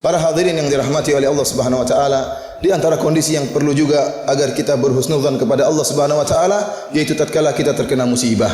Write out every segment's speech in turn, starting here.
Para hadirin yang dirahmati oleh Allah Subhanahu wa taala, di antara kondisi yang perlu juga agar kita berhusnudzan kepada Allah Subhanahu wa taala yaitu tatkala kita terkena musibah.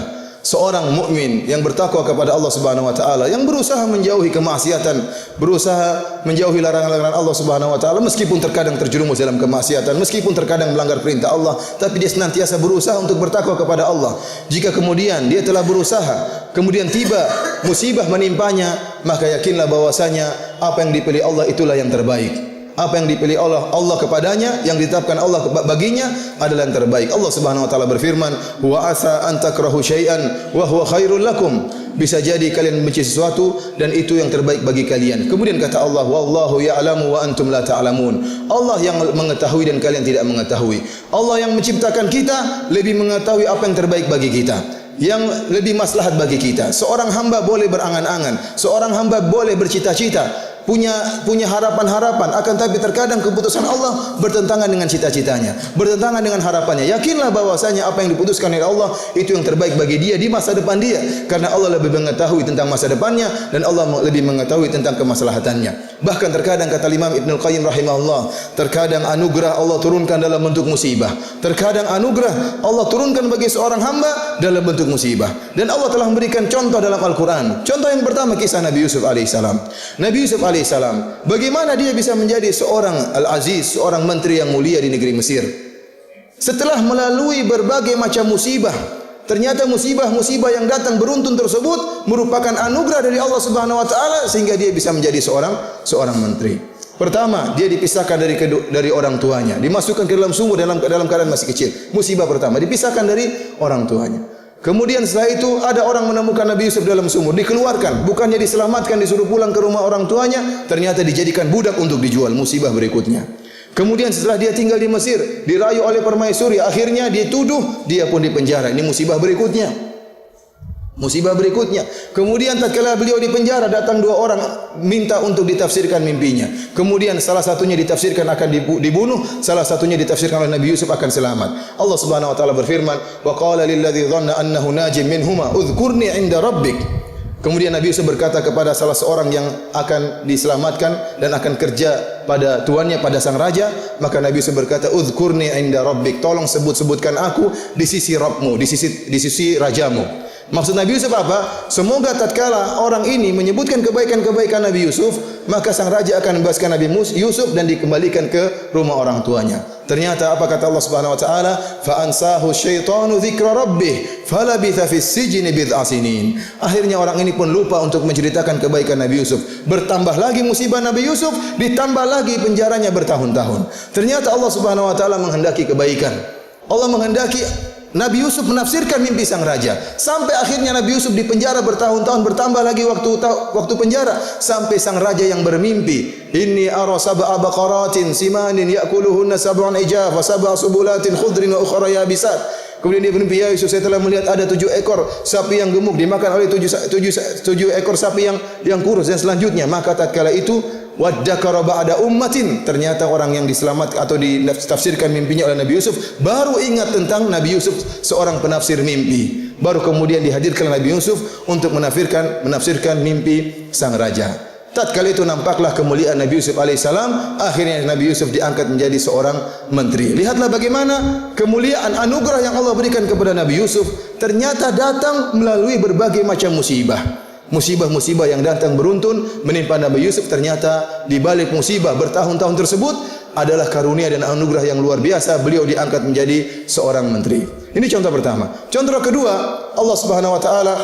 Seorang mukmin yang bertakwa kepada Allah Subhanahu wa taala, yang berusaha menjauhi kemaksiatan, berusaha menjauhi larangan-larangan Allah Subhanahu wa taala meskipun terkadang terjerumus dalam kemaksiatan, meskipun terkadang melanggar perintah Allah, tapi dia senantiasa berusaha untuk bertakwa kepada Allah. Jika kemudian dia telah berusaha, kemudian tiba musibah menimpanya, maka yakinlah bahwasanya apa yang dipilih Allah itulah yang terbaik. Apa yang dipilih Allah kepadanya, yang ditetapkan Allah baginya adalah yang terbaik. Allah Subhanahu wa taala berfirman, "Wa asa an takrahu syai'an wa huwa khairul lakum." Bisa jadi kalian membenci sesuatu dan itu yang terbaik bagi kalian. Kemudian kata Allah, "Wallahu ya'lamu wa antum la ta'lamun." Allah yang mengetahui dan kalian tidak mengetahui. Allah yang menciptakan kita lebih mengetahui apa yang terbaik bagi kita, yang lebih maslahat bagi kita. Seorang hamba boleh berangan-angan, seorang hamba boleh bercita-cita, punya harapan-harapan, akan tapi terkadang keputusan Allah bertentangan dengan cita-citanya, bertentangan dengan harapannya. Yakinlah bahwasanya apa yang diputuskan oleh Allah itu yang terbaik bagi dia di masa depan dia, karena Allah lebih mengetahui tentang masa depannya dan Allah lebih mengetahui tentang kemaslahatannya. Bahkan terkadang kata Imam Ibnul Qayyim rahimahullah, terkadang anugerah Allah turunkan dalam bentuk musibah, terkadang anugerah Allah turunkan bagi seorang hamba dalam bentuk musibah. Dan Allah telah memberikan contoh dalam Al-Quran. Contoh yang pertama kisah Nabi Yusuf alaihissalam. Nabi Yusuf alaihissalam, bagaimana dia bisa menjadi seorang Al-Aziz, seorang menteri yang mulia di negeri Mesir. Setelah melalui berbagai macam musibah, ternyata musibah-musibah yang datang beruntun tersebut merupakan anugerah dari Allah Subhanahu wa taala sehingga dia bisa menjadi seorang menteri. Pertama, dia dipisahkan dari orang tuanya, dimasukkan ke dalam sumur dalam keadaan masih kecil. Musibah pertama, dipisahkan dari orang tuanya. Kemudian setelah itu ada orang menemukan Nabi Yusuf dalam sumur, dikeluarkan, bukannya diselamatkan, disuruh pulang ke rumah orang tuanya, ternyata dijadikan budak untuk dijual. Musibah berikutnya. Kemudian setelah dia tinggal di Mesir, dirayu oleh permaisuri, akhirnya dituduh, dia pun dipenjara. Ini musibah berikutnya. Musibah berikutnya. Kemudian tatkala beliau di penjara, datang dua orang minta untuk ditafsirkan mimpinya. Kemudian salah satunya ditafsirkan akan dibunuh, salah satunya ditafsirkan oleh Nabi Yusuf akan selamat. Allah Subhanahu wa taala berfirman, "Wa qala lil ladzi dhanna annahu najim minhuma udhkurni 'inda rabbik." Kemudian Nabi Yusuf berkata kepada salah seorang yang akan diselamatkan dan akan kerja pada tuannya, pada sang raja, maka Nabi Yusuf berkata, "Udhkurni 'inda rabbik." Tolong sebut-sebutkan aku di sisi Rabbmu, di sisi rajamu. Maksud Nabi Yusuf apa? Semoga tatkala orang ini menyebutkan kebaikan-kebaikan Nabi Yusuf, maka sang raja akan membebaskan Nabi Yusuf dan dikembalikan ke rumah orang tuanya. Ternyata apa kata Allah Subhanahu wa taala? Fa ansahu syaitanu dzikra rabbih falabitha fis sijni bid'a sinin. Akhirnya orang ini pun lupa untuk menceritakan kebaikan Nabi Yusuf. Bertambah lagi musibah Nabi Yusuf, ditambah lagi penjaranya bertahun-tahun. Ternyata Allah Subhanahu wa taala menghendaki kebaikan. Allah menghendaki Nabi Yusuf menafsirkan mimpi sang raja. Sampai akhirnya Nabi Yusuf di penjara bertahun-tahun, bertambah lagi waktu penjara sampai sang raja yang bermimpi, "Inni ara sab'a baqaratin simanin ya'kuluhunna sab'un ijaf wa sab'a subulatin khudrin wa ukhra yabisat." Kemudian dia bermimpi, "Ya Yusuf, saya telah melihat ada 7 ekor sapi yang gemuk dimakan oleh 7 ekor sapi yang kurus dan selanjutnya." Maka tatkala itu waddakara ba'da ummatin, ternyata orang yang diselamatkan atau ditafsirkan mimpinya oleh Nabi Yusuf baru ingat tentang Nabi Yusuf, seorang penafsir mimpi. Baru kemudian dihadirkan Nabi Yusuf untuk menafsirkan mimpi sang raja. Tatkala itu nampaklah kemuliaan Nabi Yusuf alaihissalam. Akhirnya Nabi Yusuf diangkat menjadi seorang menteri. Lihatlah bagaimana kemuliaan anugerah yang Allah berikan kepada Nabi Yusuf ternyata datang melalui berbagai macam musibah. Musibah-musibah yang datang beruntun menimpa Nabi Yusuf, ternyata di balik musibah bertahun-tahun tersebut adalah karunia dan anugerah yang luar biasa. Beliau diangkat menjadi seorang menteri. Ini contoh pertama. Contoh kedua, Allah Subhanahu wa taala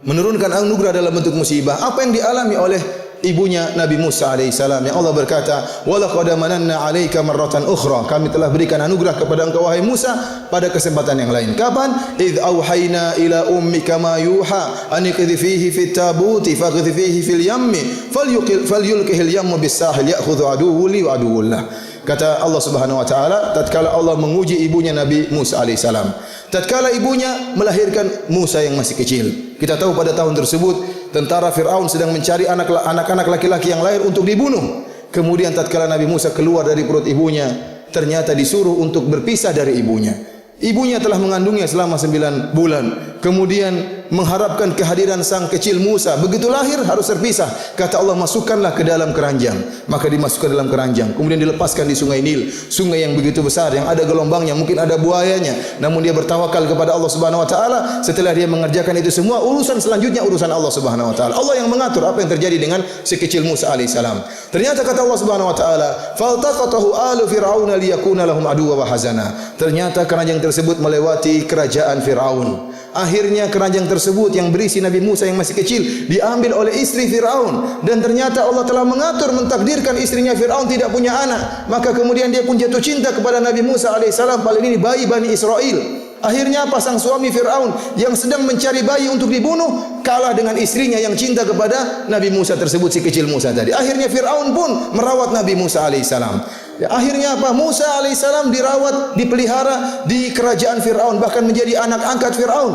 menurunkan anugerah dalam bentuk musibah. Apa yang dialami oleh ibunya Nabi Musa alaihissalam, yang Allah berkata, "Wa laqad mananna 'alaika marratan ukhra." Kami telah berikan anugerah kepada engkau wahai Musa pada kesempatan yang lain. Kapan? "Idz auhayna ila ummika ma yuha an iqdhifihi fit tabuti faqdhifihi fil yammi falyulqihil yammu bis sahil ya'khudhu aduwwu li wa aduwwullah." Kata Allah Subhanahu wa taala, tatkala Allah menguji ibunya Nabi Musa alaihissalam, tatkala ibunya melahirkan Musa yang masih kecil. Kita tahu pada tahun tersebut tentara Fir'aun sedang mencari anak-anak laki-laki yang lahir untuk dibunuh. Kemudian tatkala Nabi Musa keluar dari perut ibunya, ternyata disuruh untuk berpisah dari ibunya. Ibunya telah mengandungnya selama 9 bulan. Kemudian mengharapkan kehadiran sang kecil Musa. Begitu lahir harus terpisah. Kata Allah, masukkanlah ke dalam keranjang. Maka dimasukkan dalam keranjang. Kemudian dilepaskan di sungai Nil, sungai yang begitu besar, yang ada gelombangnya, mungkin ada buayanya. Namun dia bertawakal kepada Allah Subhanahu wa taala. Setelah dia mengerjakan itu semua, urusan selanjutnya urusan Allah Subhanahu wa taala. Allah yang mengatur apa yang terjadi dengan si kecil Musa alaihissalam. Ternyata kata Allah Subhanahu wa taala, faltaqatahu alu fir'aun liyakuna lahum aduwwa wa hazana. Ternyata keranjang tersebut melewati kerajaan Firaun. Akhirnya keranjang tersebut yang berisi Nabi Musa yang masih kecil diambil oleh istri Firaun, dan ternyata Allah telah mengatur, mentakdirkan istrinya Firaun tidak punya anak. Maka kemudian dia pun jatuh cinta kepada Nabi Musa alaihissalam, paling ini bayi Bani Israel. Akhirnya pasang suami Firaun yang sedang mencari bayi untuk dibunuh kalah dengan istrinya yang cinta kepada Nabi Musa tersebut, si kecil Musa tadi. Akhirnya Firaun pun merawat Nabi Musa alaihissalam. Ya, akhirnya apa? Musa alaihissalam dirawat, dipelihara di kerajaan Firaun, bahkan menjadi anak angkat Firaun.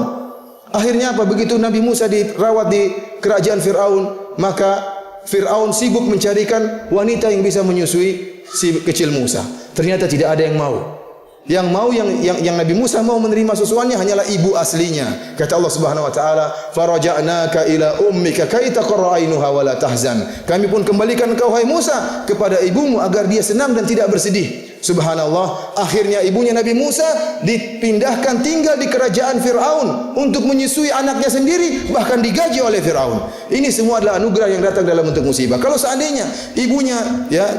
Akhirnya apa? Begitu Nabi Musa dirawat di kerajaan Firaun, maka Firaun sibuk mencarikan wanita yang bisa menyusui si kecil Musa. Ternyata tidak ada yang mau. Yang Nabi Musa mau menerima susuannya hanyalah ibu aslinya. Kata Allah Subhanahu wa taala, "Faraja'naka ila ummika kay taqarra 'ainuha wa la tahzan." Kami pun kembalikan engkau hai Musa kepada ibumu agar dia senang dan tidak bersedih. Subhanallah, akhirnya ibunya Nabi Musa dipindahkan tinggal di kerajaan Firaun untuk menyusui anaknya sendiri, bahkan digaji oleh Firaun. Ini semua adalah anugerah yang datang dalam bentuk musibah. Kalau seandainya ibunya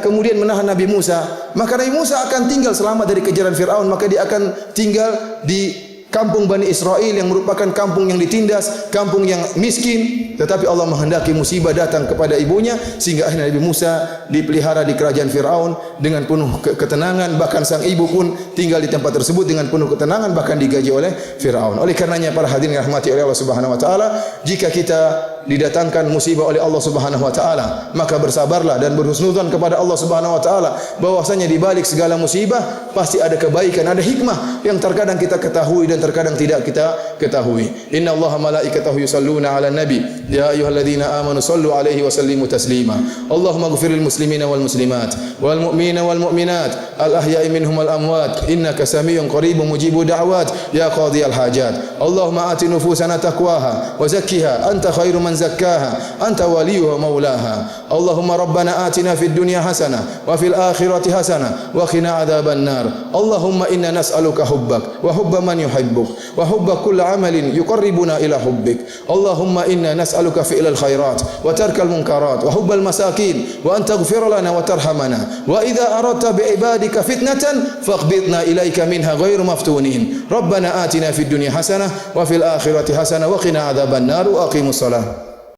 kemudian menahan Nabi Musa, maka Nabi Musa akan tinggal selamat dari kejaran Firaun, maka dia akan tinggal di kampung Bani Israel yang merupakan kampung yang ditindas, kampung yang miskin. Tetapi Allah menghendaki musibah datang kepada ibunya, sehingga akhirnya Nabi Musa dipelihara di kerajaan Firaun dengan penuh ketenangan. Bahkan sang ibu pun tinggal di tempat tersebut dengan penuh ketenangan, bahkan digaji oleh Firaun. Oleh karenanya para hadirin yang dirahmati oleh Allah Subhanahu wa taala, jika kita didatangkan musibah oleh Allah Subhanahu wa taala, maka bersabarlah dan berhusnudzon kepada Allah Subhanahu wa taala bahwasanya di balik segala musibah pasti ada kebaikan, ada hikmah yang terkadang kita ketahui dan terkadang tidak kita ketahui. Inna Allaha malaikatahu yusalluna 'alan nabi ya ayyuhalladzina amanu sallu 'alaihi wa sallimu taslima. Allahumma ighfiril muslimina wal muslimat wal mu'minina wal mu'minat al ahya'i minhum wal amwat innaka samiyyun qaribun mujibud da'wat ya qadhiyal hajat. Allahumma ati nufusana taqwaha wa zakkiha anta khairu man zakkaha anta waliyuha maulaha. Allahumma rabbana atina fid dunya hasanah wa fil akhirati hasanah wa qina adzaban nar. Allahumma inna nas'aluka hubbak wa hubba man yuhibbuk wa hubba kulli amalin yuqarribuna ila hubbik. Allahumma inna nas'aluka fi'lal khairat wa tarkal munkarat wa hubbal masakin wa an taghfir lana wa tarhamana wa idza aradta bi ibadika fitnatan faqbidna ilaika minha ghairu maftunin. Rabbana atina fid dunya hasanah wa fil akhirati hasanah wa qina adzaban nar wa aqimus salah.